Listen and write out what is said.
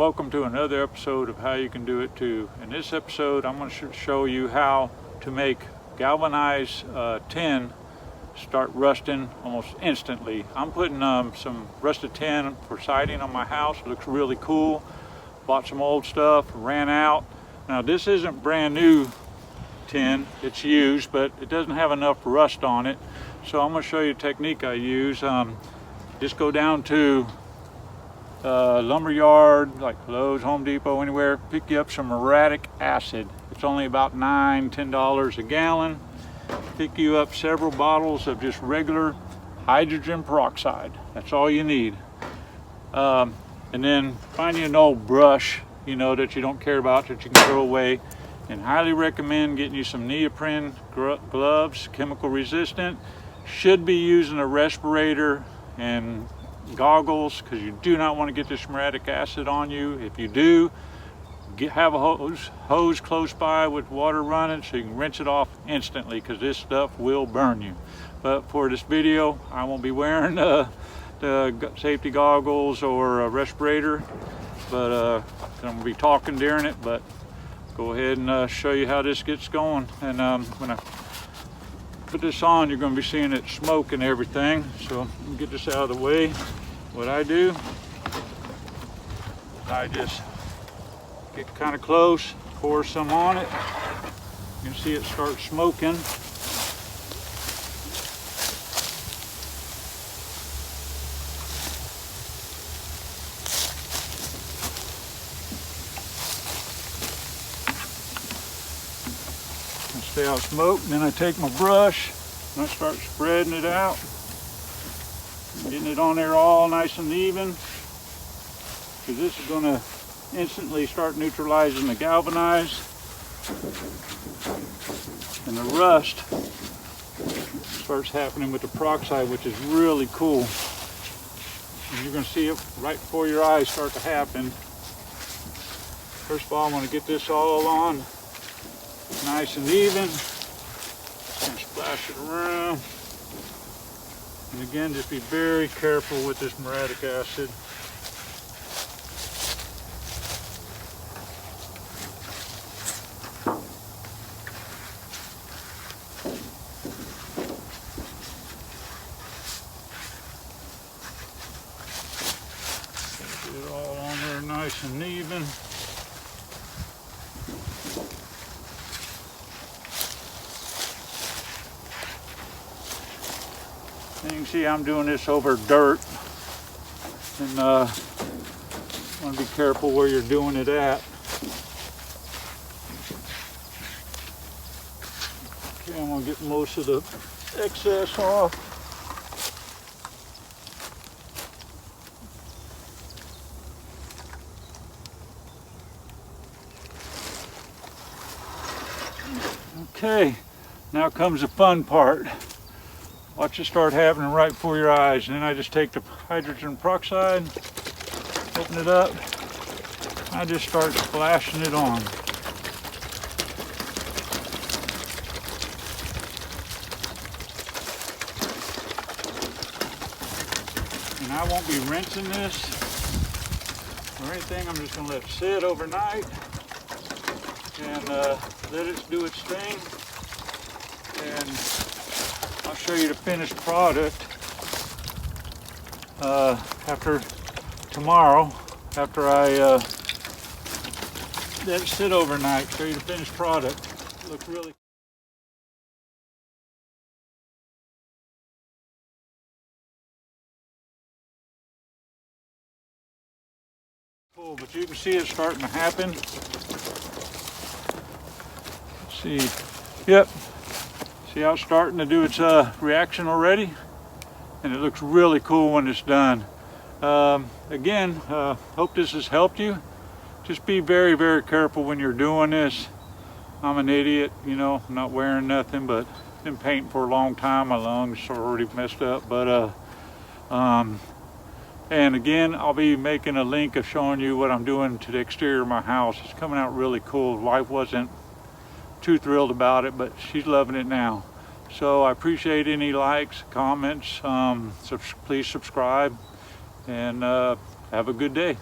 welcome to another episode of How You Can Do It Too. In this episode I'm going to show you how to make galvanized tin start rusting almost instantly. I'm putting some rusted tin for siding on my house. It looks really cool. Bought some old stuff, ran out. Now this isn't brand new tin, it's used, but it doesn't have enough rust on it. So I'm going to show you a technique I use. Just go down to lumber yard like Lowe's, Home Depot, anywhere, pick you up some muriatic acid. It's only about $9–10 a gallon. Pick you up several bottles of just regular hydrogen peroxide. That's all you need. And then find you an old brush, you know, that you don't care about, that you can throw away. And highly recommend getting you some neoprene gloves, chemical resistant. Should be using a respirator and goggles, because you do not want to get this muriatic acid on you. If you do, have a hose close by with water running so you can rinse it off instantly, because this stuff will burn you. But for this video I won't be wearing the safety goggles or a respirator, but I'm going to be talking during it. But go ahead and show you how this gets going. And when I put this on, you're going to be seeing it smoke and everything. So let me get this out of the way. What I do, I just get kind of close, pour some on it. You can see it start smoking. Stay out smoke. Then I take my brush and I start spreading it out, getting it on there all nice and even, because this is going to instantly start neutralizing the galvanized, and the rust starts happening with the peroxide, which is really cool. And you're going to see it right before your eyes start to happen. First of all, I'm going to get this all on nice and even. Just going to splash it around. And again, just be very careful with this muriatic acid. Get it all on there nice and even. And you can see I'm doing this over dirt, and want to be careful where you're doing it at. Okay, I'm going to get most of the excess off. Okay, now comes the fun part. Watch it start happening right before your eyes. And then I just take the hydrogen peroxide, open it up, I just start splashing it on. And I won't be rinsing this or anything. I'm just going to let it sit overnight and let it do its thing. And I'll show you the finished product after tomorrow, after I let it sit overnight. Show you the finished product. It looks really cool, but you can see it starting to happen. Let's see. Yep. See how it's starting to do its reaction already? And it looks really cool when it's done. Again, hope this has helped you. Just be very, very careful when you're doing this. I'm an idiot, you know, I'm not wearing nothing, but been painting for a long time. My lungs are already messed up. But and again, I'll be making a link of showing you what I'm doing to the exterior of my house. It's coming out really cool. The wife wasn't too thrilled about it, but she's loving it now. So I appreciate any likes, comments. Please subscribe, and have a good day.